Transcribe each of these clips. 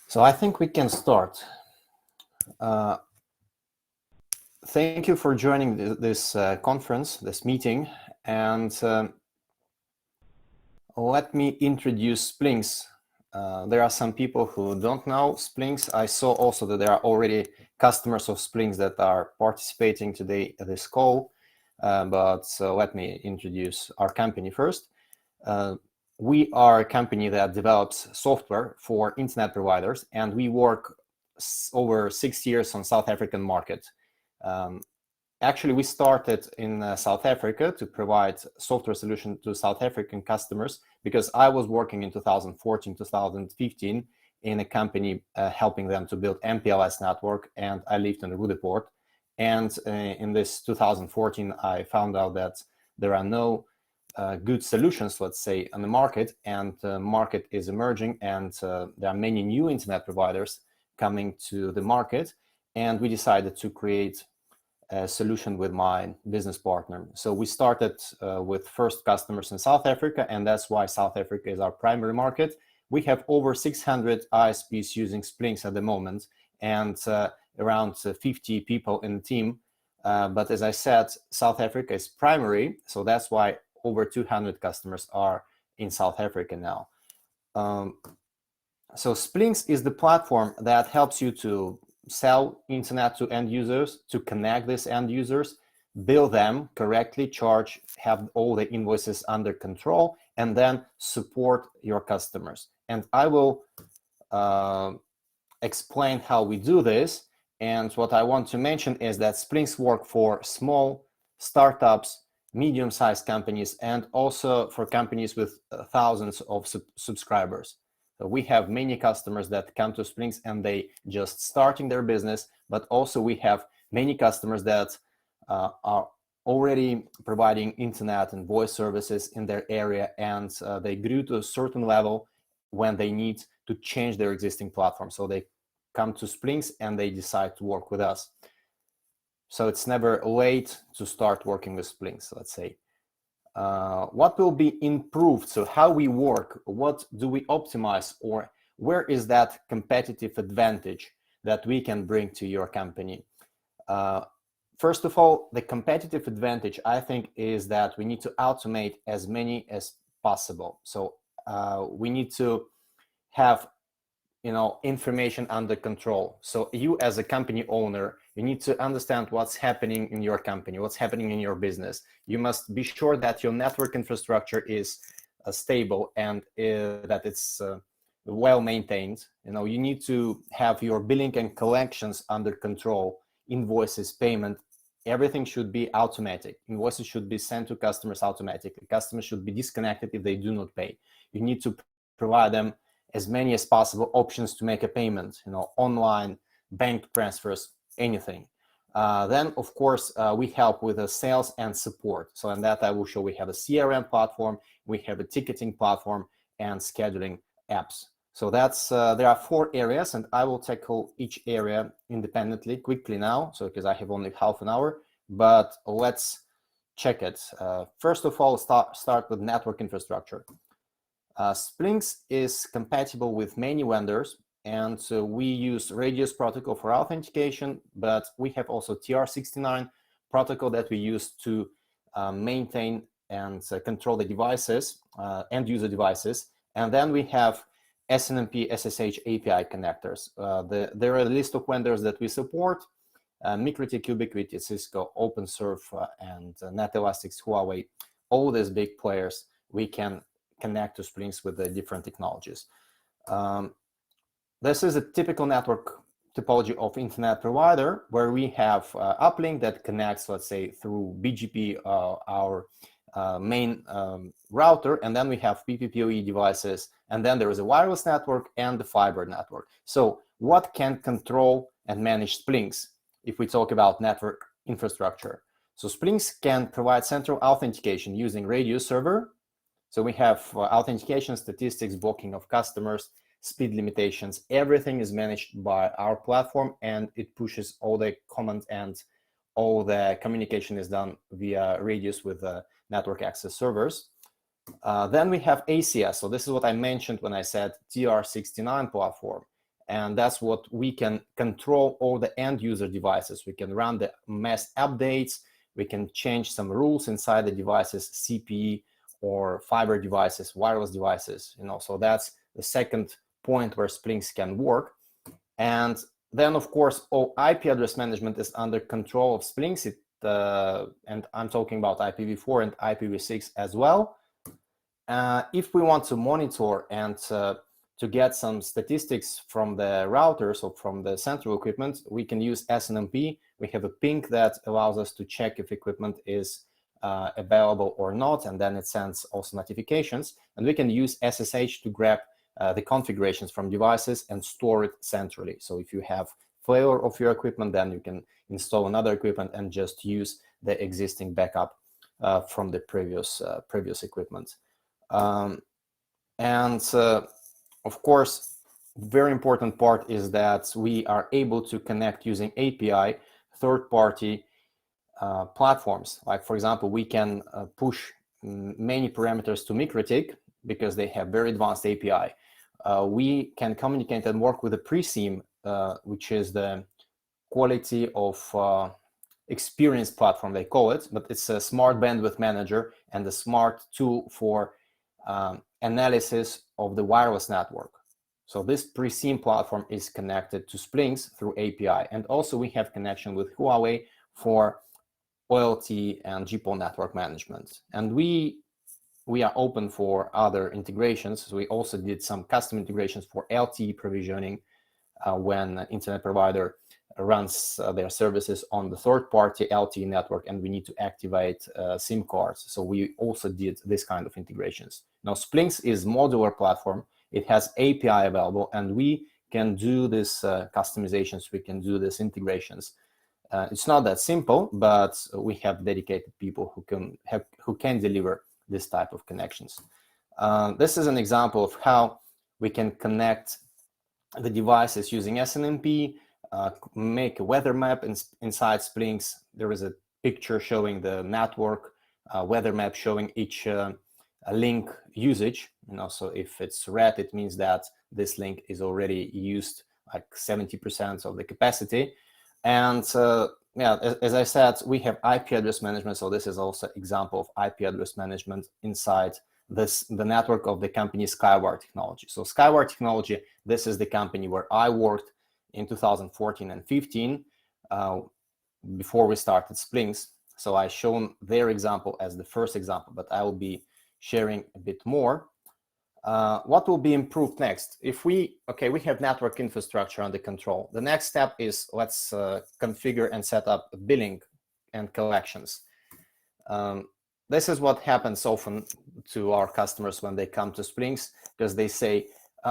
So I think we can start. Thank you for joining this conference, this meeting, and let me introduce Splynx. There are some people who don't know Splynx. I saw also that there are already customers of Splynx that are participating today at this call, but let me introduce our company first. We are a company that develops software for internet providers, and we work over 6 years on South African market. Actually, we started in South Africa to provide software solution to South African customers because I was working in 2014, 2015 in a company helping them to build MPLS network, and I lived in Rudeport. And in this 2014, I found out that there are no good solutions, let's say, on the market, and the market is emerging, and there are many new internet providers coming to the market, and we decided to create a solution with my business partner. So we started with first customers in South Africa, and that's why South Africa is our primary market. We have over 600 ISPs using Splynx at the moment, and around 50 people in the team. But as I said, South Africa is primary, so that's why over 200 customers are in South Africa now. So Splynx is the platform that helps you to sell internet to end users, to connect these end users, bill them correctly, charge, have all the invoices under control, and then support your customers. And I will explain how we do this. And what I want to mention is that Splynx work for small startups, medium-sized companies, and also for companies with thousands of subscribers. So we have many customers that come to Splynx and they just starting their business, but also we have many customers that are already providing internet and voice services in their area, and they grew to a certain level when they need to change their existing platform. So they come to Splynx and they decide to work with us. So it's never late to start working with Splynx, let's say. What will be improved? So how we work, what do we optimize, or where is that competitive advantage that we can bring to your company? First of all, the competitive advantage, I think, is that we need to automate as many as possible. So we need to have information under control. So you as a company owner, you need to understand what's happening in your company, what's happening in your business. You must be sure that your network infrastructure is stable and that it's well maintained. You need to have your billing and collections under control, invoices, payment. Everything should be automatic. Invoices should be sent to customers automatically. Customers should be disconnected if they do not pay. You need to provide them as many as possible options to make a payment, online, bank transfers, anything. Then, of course, we help with the sales and support. So in that I will show we have a CRM platform, we have a ticketing platform, and scheduling apps. So that's there are 4 areas, and I will tackle each area independently quickly now, so because I have only half an hour, but let's check it. First of all, start with network infrastructure. Splynx is compatible with many vendors, and so we use Radius protocol for authentication, but we have also TR69 protocol that we use to maintain and control the devices, end user devices. And then we have SNMP SSH API connectors. There are a list of vendors that we support: MikroTik, Ubiquiti, Cisco, OpenServe, and NetElastics, Huawei. All these big players we can connect to Splynx with the different technologies. This is a typical network topology of internet provider, where we have uplink that connects, let's say, through BGP, our main router, and then we have PPPoE devices, and then there is a wireless network and the fiber network. So what can control and manage Splynx if we talk about network infrastructure? So Splynx can provide central authentication using Radius server. So we have authentication, statistics, blocking of customers, speed limitations. Everything is managed by our platform, and it pushes all the command and all the communication is done via Radius with the network access servers. Then we have ACS. So this is what I mentioned when I said TR69 platform. And that's what we can control all the end user devices. We can run the mass updates. We can change some rules inside the devices, CPE or fiber devices, wireless devices, so that's the second point where Splynx can work. And then, of course, all IP address management is under control of Splynx. And I'm talking about IPv4 and IPv6 as well. If we want to monitor and to get some statistics from the routers or from the central equipment, we can use SNMP. We have a ping that allows us to check if equipment is available or not, and then it sends also notifications. And we can use SSH to grab the configurations from devices and store it centrally. So if you have failure of your equipment, then you can install another equipment and just use the existing backup from the previous equipment. Of course, very important part is that we are able to connect using API third-party platforms. Like, for example, we can push many parameters to MikroTik because they have very advanced API. We can communicate and work with a pre-SIEM, which is the quality of experience platform, they call it, but it's a smart bandwidth manager and a smart tool for analysis of the wireless network. So this pre-SIEM platform is connected to Splynx through API. And also we have connection with Huawei for OLT and GPON network management. And we are open for other integrations. So we also did some custom integrations for LTE provisioning when an internet provider runs their services on the third-party LTE network and we need to activate SIM cards. So we also did this kind of integrations. Now, Splynx is modular platform. It has API available, and we can do this customizations. We can do these integrations. It's not that simple, but we have dedicated people who can deliver this type of connections. This is an example of how we can connect the devices using SNMP, make a weather map inside Splynx. There is a picture showing the network weather map showing each link usage. So if it's red, it means that this link is already used like 70% of the capacity. And yeah, as I said, we have IP address management. So this is also example of IP address management inside the network of the company Skywire Technology. So Skywire Technology, this is the company where I worked in 2014 and 15 before we started Splynx. So I shown their example as the first example, but I will be sharing a bit more. What will be improved next? If we have network infrastructure under control. The next step is let's configure and set up billing and collections. This is what happens often to our customers when they come to Splynx, because they say,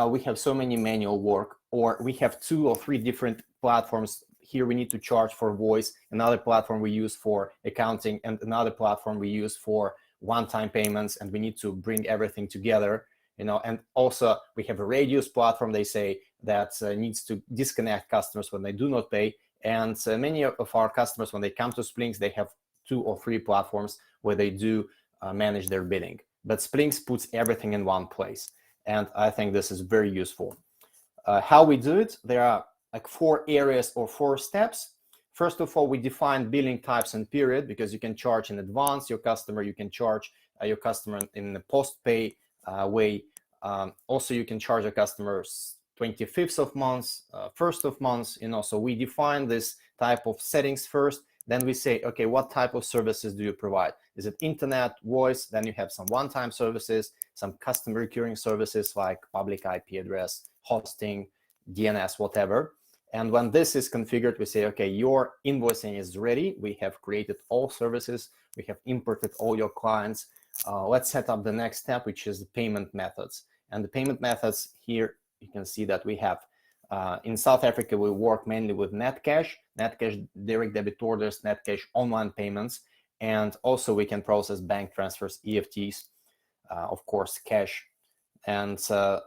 we have so many manual work, or we have 2 or 3 different platforms. Here we need to charge for voice, another platform we use for accounting, and another platform we use for one-time payments, and we need to bring everything together. And also we have a radius platform, they say, that needs to disconnect customers when they do not pay. And many of our customers, when they come to Splynx, they have 2 or 3 platforms where they do manage their billing. But Splynx puts everything in one place. And I think this is very useful. How we do it, there are like 4 areas or 4 steps. First of all, we define billing types and period, because you can charge in advance your customer, you can charge your customer in a post-pay way. Also, you can charge your customers 25th of months, 1st of months, so we define this type of settings first. Then we say, okay, what type of services do you provide? Is it internet, voice? Then you have some one-time services, some custom recurring services like public IP address, hosting, DNS, whatever. And when this is configured, we say, okay, your invoicing is ready. We have created all services. We have imported all your clients. Let's set up the next step, which is the payment methods. And the payment methods here, you can see that we have in South Africa, we work mainly with Netcash direct debit orders, Netcash online payments, and also we can process bank transfers, EFTs, of course, cash. And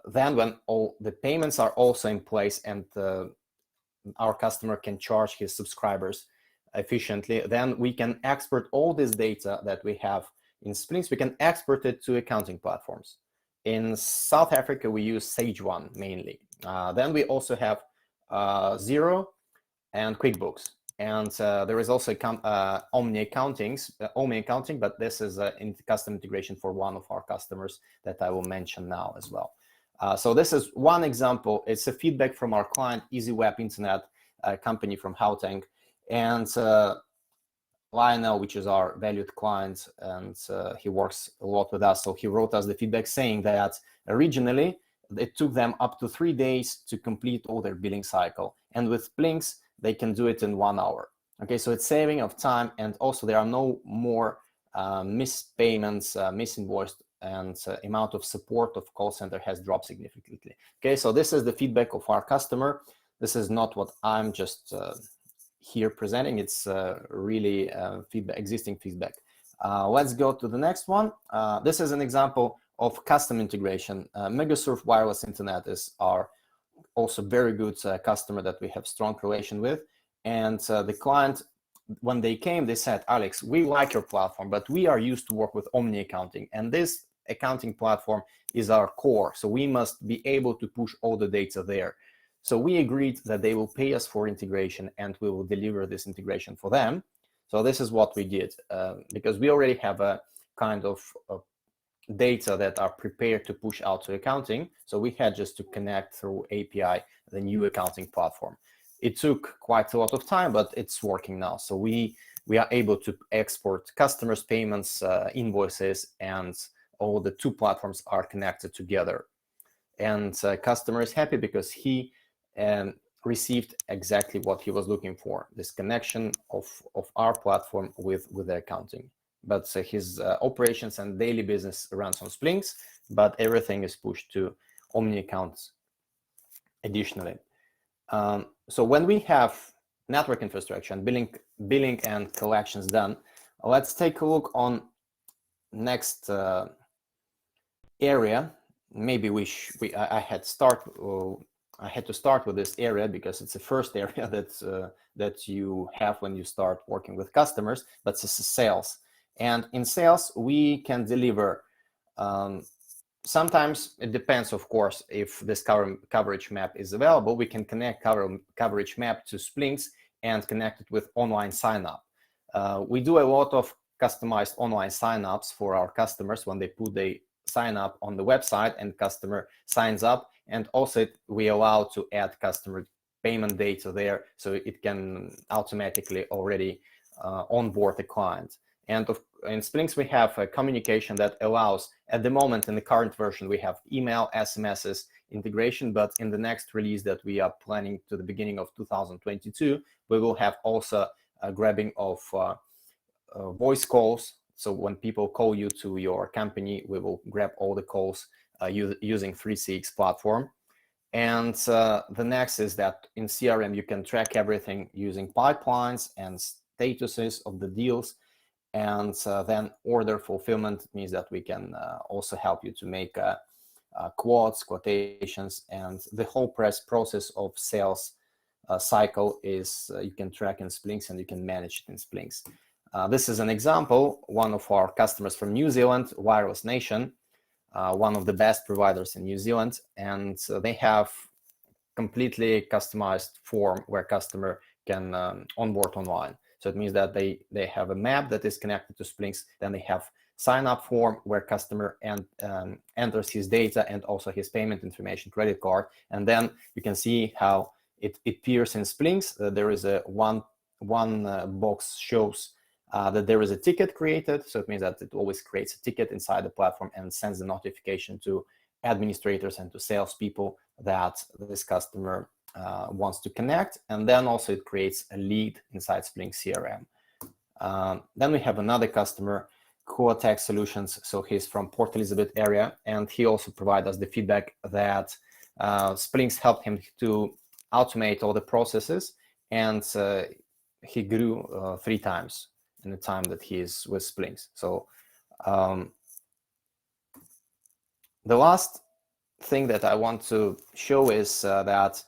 then when all the payments are also in place and our customer can charge his subscribers efficiently, then we can export all this data that we have in Splynx. We can export it to accounting platforms. In South Africa, we use Sage 1 mainly. Then we also have Xero and QuickBooks. And there is also Omni Accounting, but this is a custom integration for one of our customers that I will mention now as well. So this is one example. It's a feedback from our client, Easy Web Internet, a company from Gauteng. And Lionel, which is our valued client, and he works a lot with us. So he wrote us the feedback saying that originally it took them up to 3 days to complete all their billing cycle. And with Splynx, they can do it in 1 hour. Okay, so it's saving of time, and also there are no more missed payments, misinvoiced, and amount of support of call center has dropped significantly. Okay, so this is the feedback of our customer. This is not what I'm just here presenting. It's really existing feedback. Let's go to the next one. This is an example of custom integration. Megasurf Wireless Internet is our also very good customer that we have strong relation with. And the client, when they came, they said, Alex, we like your platform, but we are used to work with Omni Accounting. And this accounting platform is our core. So we must be able to push all the data there. So we agreed that they will pay us for integration and we will deliver this integration for them. So this is what we did because we already have a kind of data that are prepared to push out to accounting. So we had just to connect through API the new accounting platform. It took quite a lot of time, but it's working now. So we are able to export customers' payments, invoices, and all the two platforms are connected together. And customer is happy because he received exactly what he was looking for, this connection of our platform with the accounting. But his operations and daily business runs on Splynx, but everything is pushed to Omni accounts additionally. So when we have network infrastructure and billing and collections done, let's take a look on next area. Maybe I had to start with this area because it's the first area that you have when you start working with customers, but it's sales. And in sales, we can deliver, sometimes it depends, of course, if this coverage map is available, we can connect coverage map to Splynx and connect it with online sign-up. We do a lot of customized online sign-ups for our customers when they put the sign up on the website and customer signs up. And also we allow to add customer payment data there, so it can automatically already onboard the client. And in Splynx, we have a communication that allows, at the moment in the current version, we have email, SMSs integration, but in the next release that we are planning to the beginning of 2022, we will have also a grabbing of voice calls. So when people call you to your company, we will grab all the calls using 3CX platform. And the next is that in CRM, you can track everything using pipelines and statuses of the deals. And then order fulfillment means that we can also help you to make quotations, and the whole process of sales cycle is you can track in Splynx and you can manage it in Splynx. This is an example, one of our customers from New Zealand, Wireless Nation, one of the best providers in New Zealand, and they have completely customized form where customer can onboard online. So it means that they have a map that is connected to Splynx. Then they have sign-up form where customer enters his data and also his payment information, credit card. And then you can see how it appears in Splynx. There is a one box shows that there is a ticket created. So it means that it always creates a ticket inside the platform and sends a notification to administrators and to salespeople that this customer wants to connect. And then also it creates a lead inside Splynx CRM. Then we have another customer, Tech Solutions. So he's from Port Elizabeth area, and he also provided us the feedback that Splynx helped him to automate all the processes, and he grew 3 times in the time that he is with Splynx. So the last thing that I want to show is that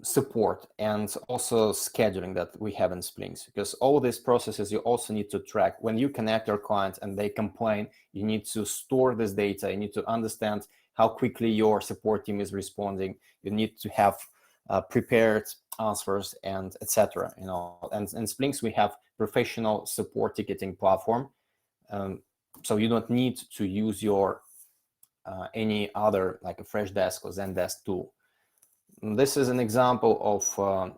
support and also scheduling that we have in Splynx, because all these processes you also need to track. When you connect your client and they complain, you need to store this data. You need to understand how quickly your support team is responding. You need to have prepared answers and etc. And in Splynx we have professional support ticketing platform, so you don't need to use your any other like a Freshdesk or Zendesk tool. This is an example of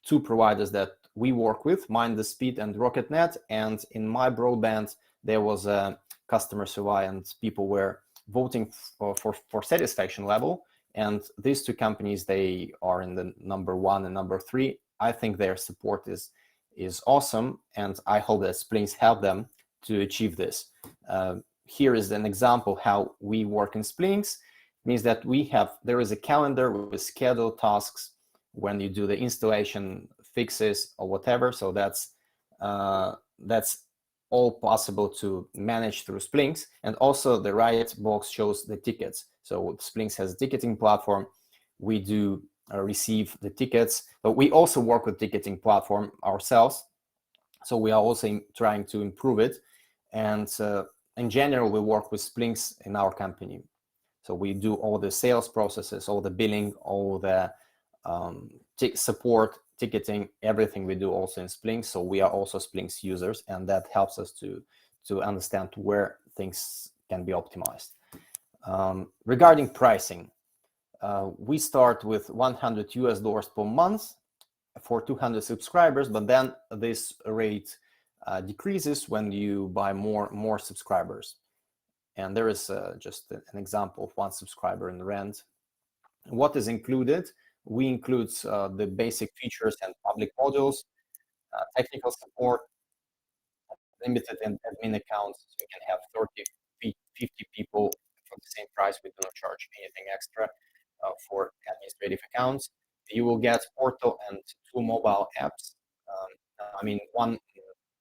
two providers that we work with, MindTheSpeed and RocketNet. And in my broadband, there was a customer survey and people were voting for satisfaction level. And these two companies, they are in the number 1 and number 3. I think their support is awesome, and I hope that Splynx helped them to achieve this. Here is an example how we work in Splynx. Means that there is a calendar with scheduled tasks when you do the installation fixes or whatever. So that's all possible to manage through Splynx. And also the right box shows the tickets. So Splynx has a ticketing platform. We do receive the tickets, but we also work with ticketing platform ourselves. So we are also trying to improve it. And in general, we work with Splynx in our company. So we do all the sales processes, all the billing, all the support, ticketing, everything we do also in Splynx. So we are also Splynx users, and that helps us to understand where things can be optimized. Regarding pricing, we start with $100 per month for 200 subscribers, but then this rate decreases when you buy more subscribers. And there is just an example of one subscriber in rent. What is included? We include the basic features and public modules, technical support, limited and admin accounts. So you can have 30, 50 people for the same price. We do not charge anything extra for administrative accounts. You will get portal and 2 mobile apps. One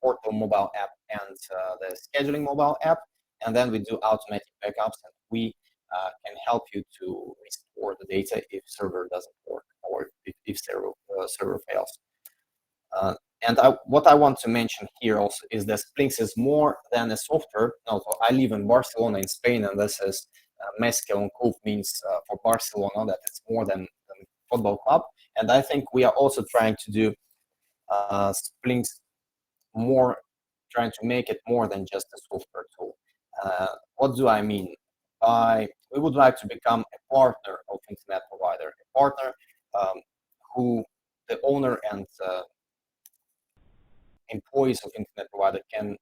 portal mobile app and the scheduling mobile app. And then we do automatic backups, and we can help you to restore the data if server doesn't work or if server fails. What I want to mention here also is that Splynx is more than a software. No, I live in Barcelona in Spain, and this is Mezcal and Coupe means for Barcelona that it's more than a football club. And I think we are also trying to do Splynx more, trying to make it more than just a software tool. What do I mean? We would like to become a partner of internet provider, a partner who the owner and employees of internet provider can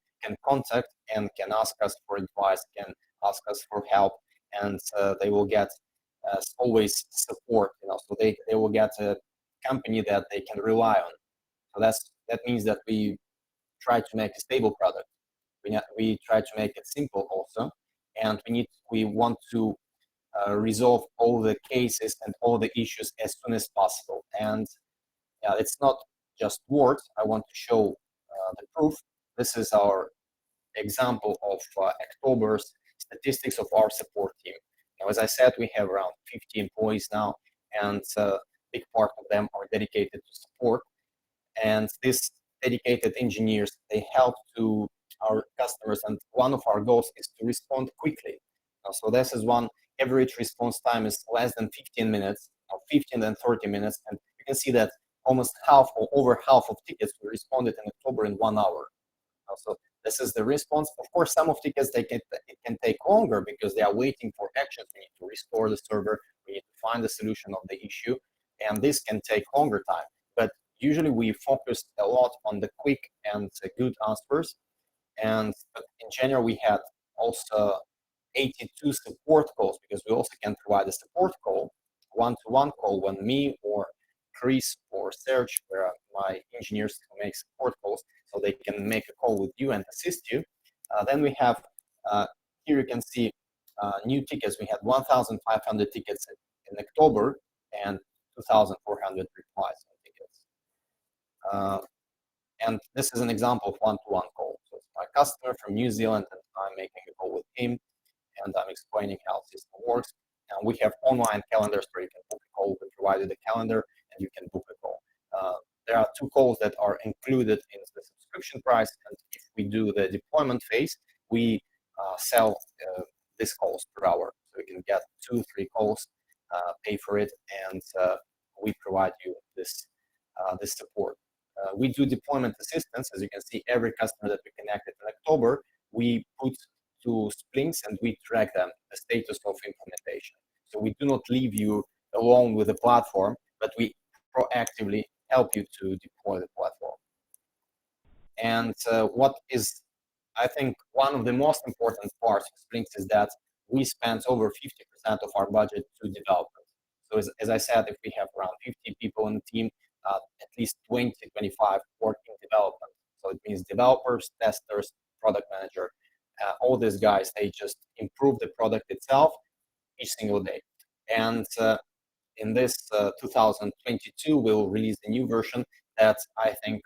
contact and can ask us for advice, can ask us for help, and they will get always support. So they will get a company that they can rely on. So that means that we try to make a stable product. We try to make it simple also, and we want to resolve all the cases and all the issues as soon as possible. And it's not just words. I want to show the proof. This is our example of October's statistics of our support team. Now, as I said, we have around 50 employees now, and a big part of them are dedicated to support. And these dedicated engineers, they help to our customers, and one of our goals is to respond quickly. So this is one average response time is less than 15 minutes, 15 and 30 minutes, and you can see that almost half or over half of tickets were responded in October in 1 hour. So this is the response. Of course, some of tickets it can take longer because they are waiting for actions. We need to restore the server. We need to find the solution of the issue, and this can take longer time. But usually we focus a lot on the quick and good answers. And in general, we had also 82 support calls because we also can provide a support call, one-to-one call when me or Chris or Serge, where my engineers make support calls, so they can make a call with you and assist you. Then we have, here you can see new tickets. We had 1,500 tickets in October and 2,400 replies on tickets. And this is an example of one-to-one call. So it's my customer from New Zealand, and I'm making a call with him, and I'm explaining how the system works. And we have online calendars where you can book a call. We provided a calendar, and you can book a call. There are 2 calls that are included in the subscription price, and if we do the deployment phase, we sell these calls per hour. So you can get 2-3 calls, pay for it, and we provide you this support. We do deployment assistance. As you can see, every customer that we connected in October, we put to Splynx and we track them, the status of implementation. So we do not leave you alone with the platform, but we proactively help you to deploy the platform. And what is, I think, one of the most important parts of Splynx is that we spend over 50% of our budget to development. So as I said, if we have around 50 people in the team, at least 20, 25 work in development. So it means developers, testers, product manager, all these guys, they just improve the product itself each single day. And in this 2022, we'll release a new version that I think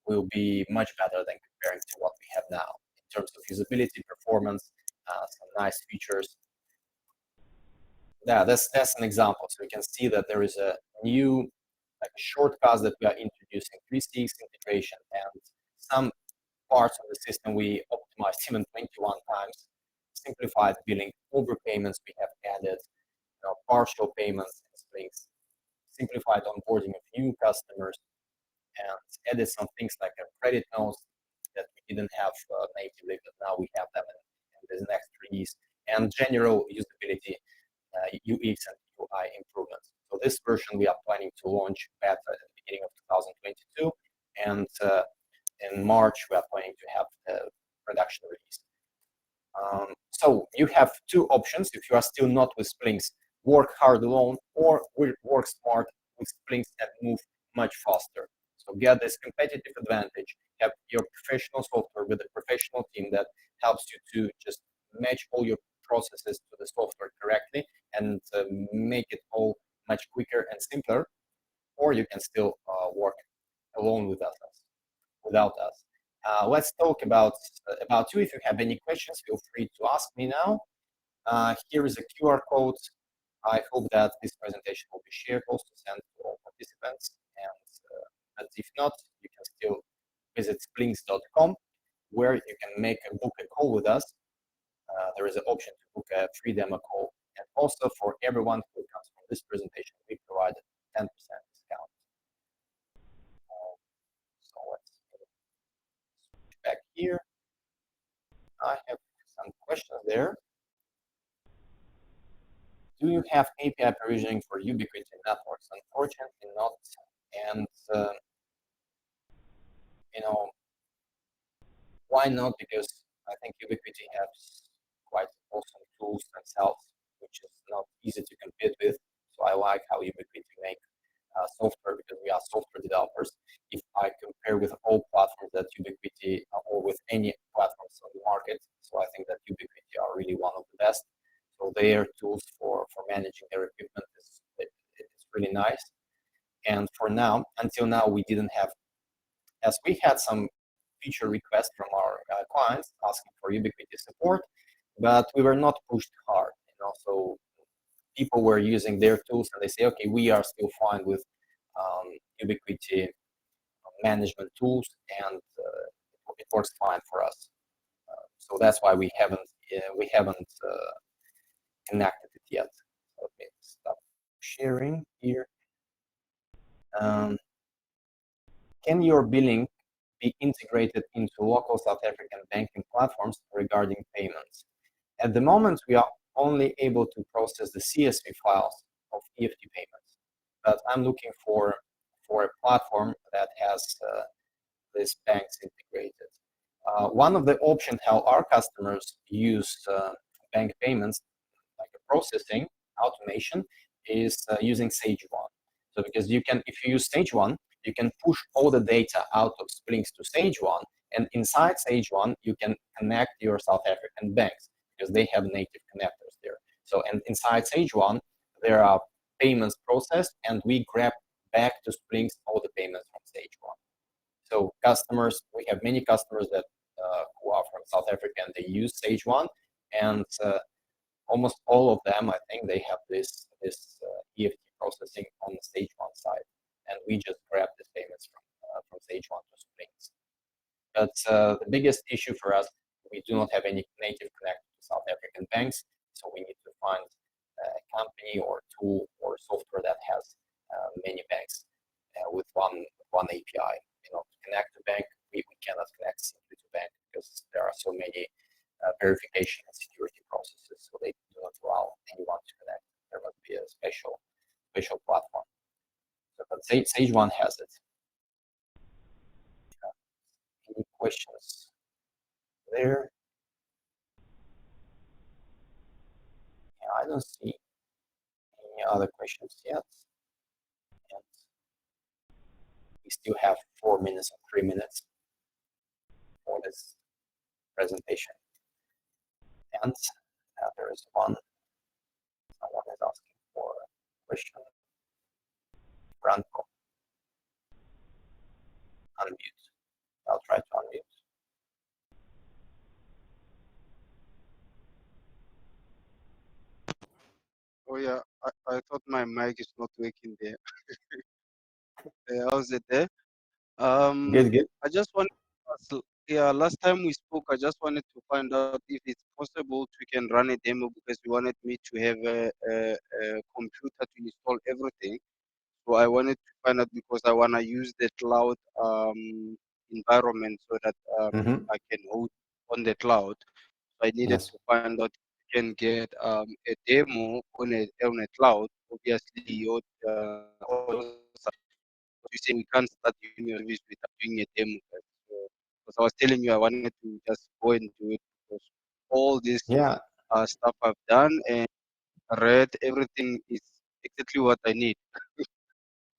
will be much better than comparing to what we have now in terms of usability, performance, some nice features. Yeah, that's an example. So you can see that there is a new shortcuts that we are introducing, 3CX integration, and some parts of the system we optimized even 21 times. Simplified billing, overpayments we have added, partial payments in Splynx, simplified onboarding of new customers, and added some things like credit notes that we didn't have natively, but now we have them in the next release, and general usability, UX and UI improvements. So this version we are planning to launch beta at the beginning of 2022, and in March we are planning to have the production release. So you have two options if you are still not with Splynx: work hard alone or work smart with Splynx and move much faster. So get this competitive advantage, have your professional software with a professional team that helps you to just match all your processes to the software correctly and make it all much quicker and simpler, or you can still work alone with us, without us. Let's talk about you. If you have any questions, feel free to ask me now. Here is a QR code. I hope that this presentation will be shared also sent to all participants. And but if not, you can still visit splynx.com, where you can book a call with us. There is an option to book a free demo call. And also for everyone who comes from this presentation, we provide a 10% discount. So let's switch back here. I have some questions there. Do you have API provisioning for Ubiquiti networks? Unfortunately not. And why not? Because I think Ubiquiti has quite awesome tools themselves, which is not easy to compete with. So I like how Ubiquiti make software, because we are software developers. If I compare with all platforms that Ubiquiti or with any platforms on the market, so I think that Ubiquiti are really one of the best. So their tools for managing their equipment is really nice. And for now, until now, we didn't have, as we had some feature requests from our clients asking for Ubiquiti support, but we were not pushed hard. So people were using their tools and they say, okay, we are still fine with Ubiquiti management tools, and it works fine for us. So that's why we haven't connected it yet. So let me stop sharing here. Can your billing be integrated into local South African banking platforms regarding payments? At the moment, we are only able to process the CSV files of EFT payments, but I'm looking for a platform that has these banks integrated. One of the options how our customers use bank payments, like a processing automation, is using Sage 1. So because if you use Sage 1, you can push all the data out of Splynx to Sage 1, and inside Sage 1, you can connect your South African banks, because they have native connectors there. So, and inside Sage 1, there are payments processed, and we grab back to Splynx all the payments from Sage 1. So customers, we have many customers that who are from South Africa, and they use Sage 1, and almost all of them, I think, they have this EFT processing on the Sage 1 side, and we just grab the payments from Sage 1 to Splynx. But the biggest issue for us, we do not have any native connect to South African banks, so we need to find official platform. So, but Sage 1 has it. Any questions there? Yeah, I don't see any other questions yet. And we still have 4 minutes and 3 minutes for this presentation. And there is someone is asking for a question. Branko, unmute. I'll try to unmute. Oh yeah, I thought my mic is not working there. How's it there? Good. I just wanted to ask, yeah, last time we spoke, I just wanted to find out if it's possible we can run a demo because you wanted me to have a computer to install everything. So I wanted to find out because I want to use the cloud environment so that I can host on the cloud. So I needed Yes. to find out if you can get a demo on a cloud. Obviously, your you say we can't start using your service without doing a demo first. So, because I was telling you, I wanted to just go and do it because all this Yeah. stuff I've done and read everything is exactly what I need.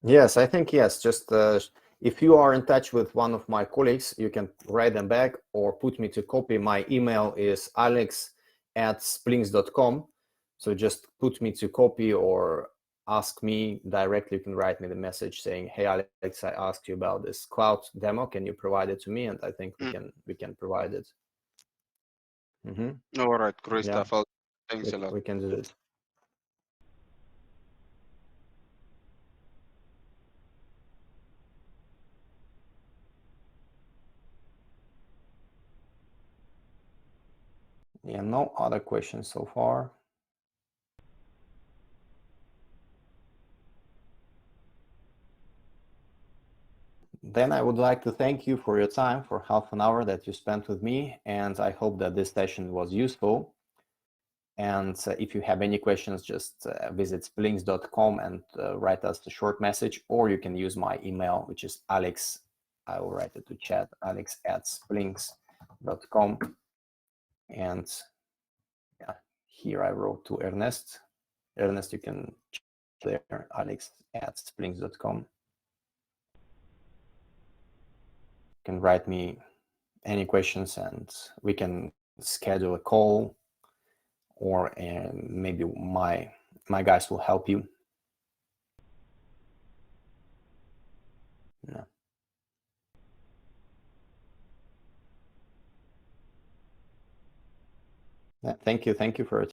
Yes, I think yes. Just if you are in touch with one of my colleagues, you can write them back or put me to copy. My email is alex@splynx.com. So just put me to copy or ask me directly. You can write me the message saying, "Hey Alex, I asked you about this cloud demo. Can you provide it to me?" And I think we can provide it. All right, great Yeah, stuff. Thanks a lot. we can do this. Yeah, no other questions so far. Then I would like to thank you for your time, for half an hour that you spent with me, and I hope that this session was useful. And if you have any questions, just visit splynx.com and write us a short message, or you can use my email, which is alex, I will write it to chat, alex@splynx.com. And yeah, here I wrote to Ernest. Ernest, you can check there, alex@splynx.com. You can write me any questions and we can schedule a call, or maybe my guys will help you. Yeah. Yeah, thank you for your